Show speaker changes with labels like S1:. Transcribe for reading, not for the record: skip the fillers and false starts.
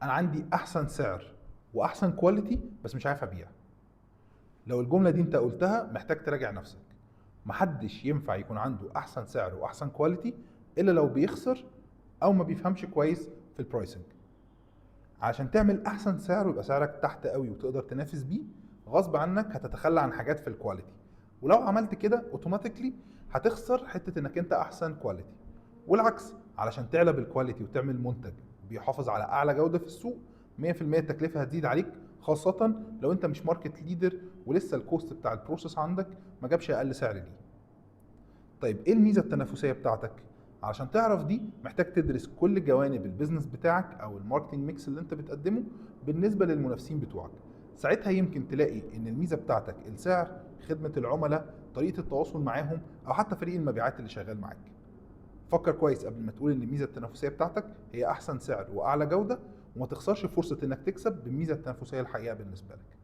S1: انا عندي احسن سعر واحسن كواليتي بس مش عارف ابيع. لو الجمله دي انت قلتها محتاج تراجع نفسك. محدش ينفع يكون عنده احسن سعر واحسن كواليتي الا لو بيخسر او ما بيفهمش كويس في البرايسنج. عشان تعمل احسن سعر ويبقى سعرك تحت قوي وتقدر تنافس بيه، غصب عنك هتتخلى عن حاجات في الكواليتي، ولو عملت كده اوتوماتيكلي هتخسر حته انك انت احسن كواليتي. والعكس، علشان تعلى بالكواليتي وتعمل منتج بيحافظ على اعلى جوده في السوق، 100% التكلفه هتزيد عليك، خاصه لو انت مش ماركت ليدر ولسه الكوست بتاع البروسيس عندك ما جابش اقل سعر ليه. طيب ايه الميزه التنافسيه بتاعتك؟ علشان تعرف دي محتاج تدرس كل جوانب البيزنس بتاعك او الماركتنج ميكس اللي انت بتقدمه بالنسبه للمنافسين بتوعك. ساعتها يمكن تلاقي ان الميزه بتاعتك السعر، خدمه العملاء، طريقه التواصل معاهم، او حتى فريق المبيعات اللي شغال معاك. فكر كويس قبل ما تقول ان الميزه التنافسيه بتاعتك هي احسن سعر واعلى جوده، وما تخسرش فرصه انك تكسب بالميزه التنافسيه الحقيقيه بالنسبه لك.